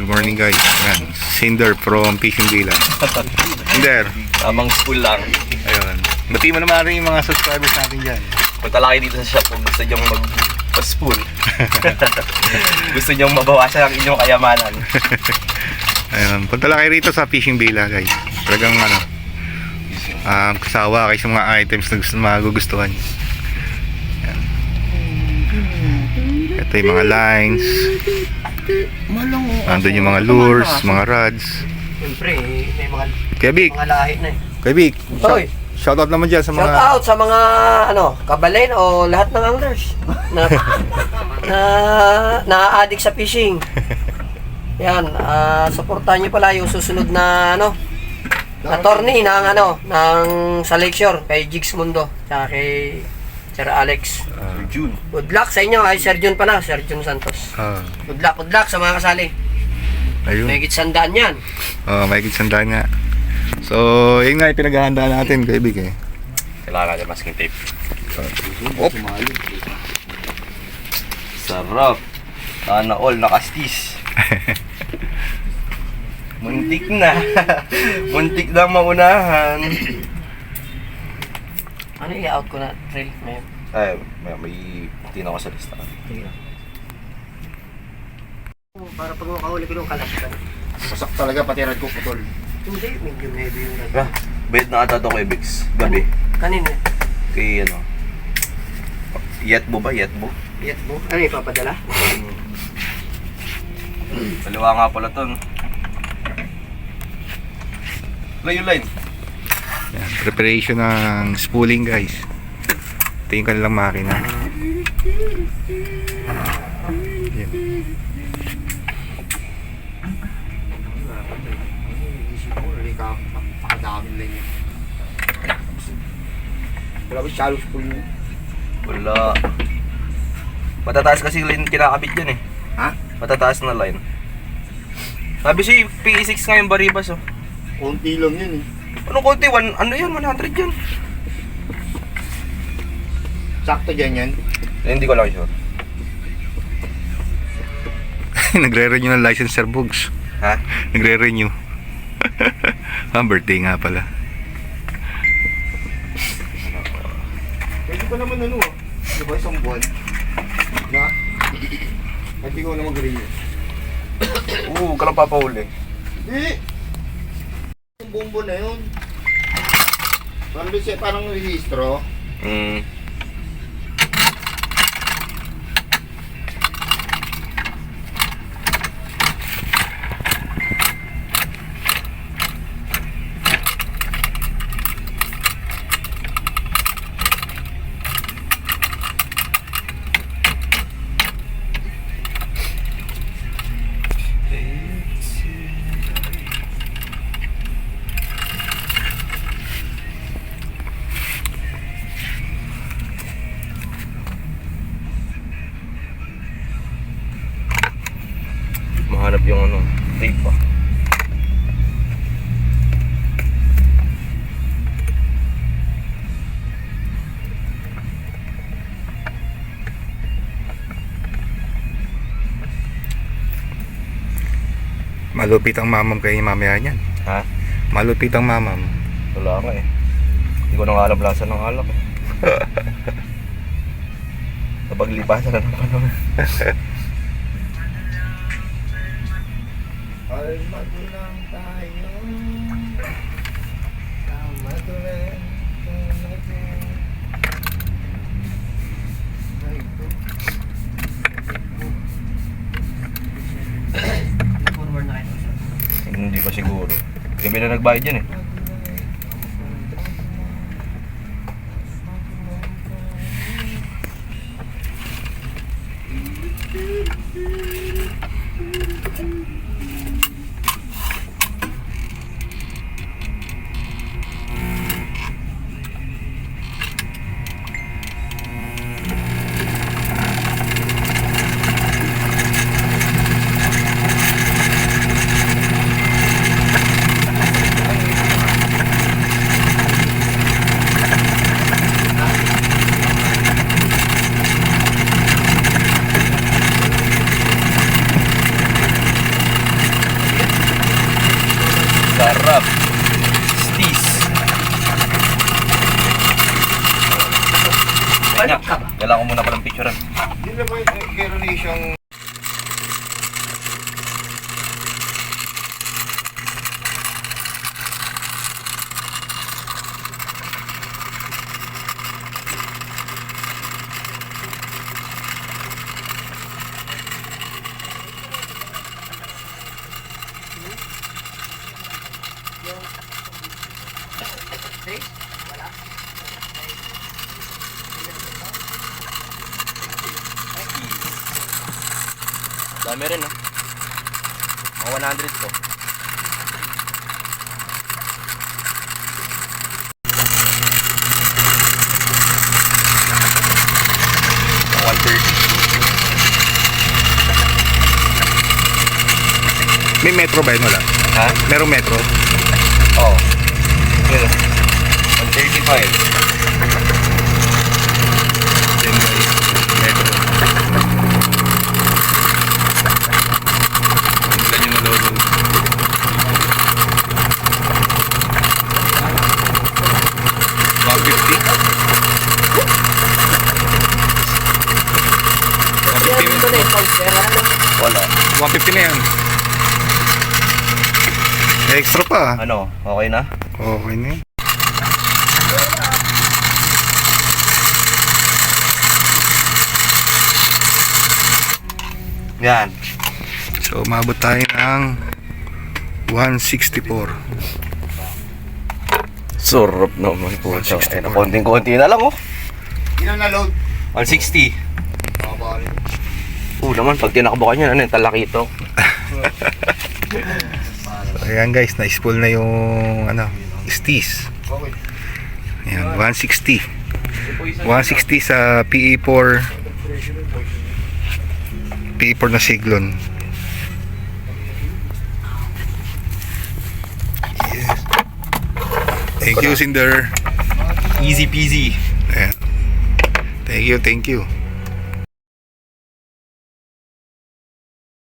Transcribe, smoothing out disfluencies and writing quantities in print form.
Good morning guys. Ayan, Cinder from Fishing Villa. Cinder. Tamang spool lang. Ayun. Bati mo naman rin yung mga subscribers natin dyan. Punta lang kayo dito sa shop kung gusto nyo mag-spool. Gusto nyo mabawasan ang inyong kayamanan. Ayun. Punta lang kayo rito sa Fishing Villa guys. Talagang ano, kasawa kayo sa mga items na magugustuhan. Ayan. Ito yung mga lines. Andun yung mga lures, mga rods. Siyempre, may mga Kuya Vic, lahi na eh. Kuya Vic, Hoy. shoutout naman dyan sa mga... Shout out sa mga kabalen o lahat ng anglers na addict sa fishing. Yan, suportahan niyo pala yung susunod na na tourney ng sa Lakeshore kay Jigs Mundo tsaka kay Sir Alex. June. Good luck sa inyo, ay Sir Jun pala, Sir Jun Santos. Good luck sa mga kasali. Ayun. May gitsandaan yan. May gitsandaan nga. So, yun nga yung pinaghahandaan natin, Kuya Vic eh. Kailangan natin masking tape. Sarap. Sana all nakastis. Muntik na. Muntik na maunahan. Ano i-out ko na, Trey? Ay, may tina ko sa lista. Para pag makahuli ko ng kalasitan. Sasak talaga, pati rad ko putol. Hindi, medium heavy yung Ah, bayad na ata ito kay Bix. Gabi. Kanina. Kay Yetbo ba? Yetbo? Yetbo? Ano ipapadala? Kaliwa nga pala ito. Layo line. Yan, preparation ng spooling guys. Ito yung kanilang makina. Yan. Wala ba shallow spool mo? Wala. Matataas kasi line kinakabit dyan eh. Ha? Matataas na line. Sabi si PE6 ngayon Baribas oh. Konti lang yun eh. Ano konti? Ano yun? 100 yun. Sakto dyan yan. Hindi ko lang sure. Nagre-renew ng license Sir Bugs. Ha? Nagre-renew. Birthday nga pala. Pwede pa naman ano ah. Di ba isang buwan? Na? Pwede ko na mag-renew. Oo, ka lang papahuli. Hindi! Yung bombo na yun. Parang rehistro. Mahanap yung tape pa. Malupit ang mamam kay mamaya niyan. Ha? Malupit ang mamam. Wala nga eh. Hindi ko nang alam lasa ng alak eh. Napaglipasan na ng panahon. Almato lang tayo. Almato lang. Forward na kayo. Hindi pa siguro. Gabi na nagbayad yan eh. niya. Balok ka ba? Kailangan ko muna palang picturean. Yun na ba meron na siyang... Dami rin, no? Mga 100 to. Mga 130. May metro ba yun? Wala. Ha? Merong metro. Oo. Yun. 135. Metro. Ilan yung nalolo? Yan, dito na yung poster, ano? Wala. 150 na yan. May extra pa. Ano? Okay na? Okay na yun. Yan. So, umabot tayo ng 164. Surap naman po. 164. Ayun, konting-konti na lang, oh. Ilan na load? 160. Mga bali. Naman, pag tinakbo ka niya, ano yung talakito? So, ayan guys, na-spool na yung stis. Okay. Ayan, 160. 160 sa PE4. PE4 na Siglon. Yes. Thank you, Cinder. Easy peasy. Ayan. Thank you.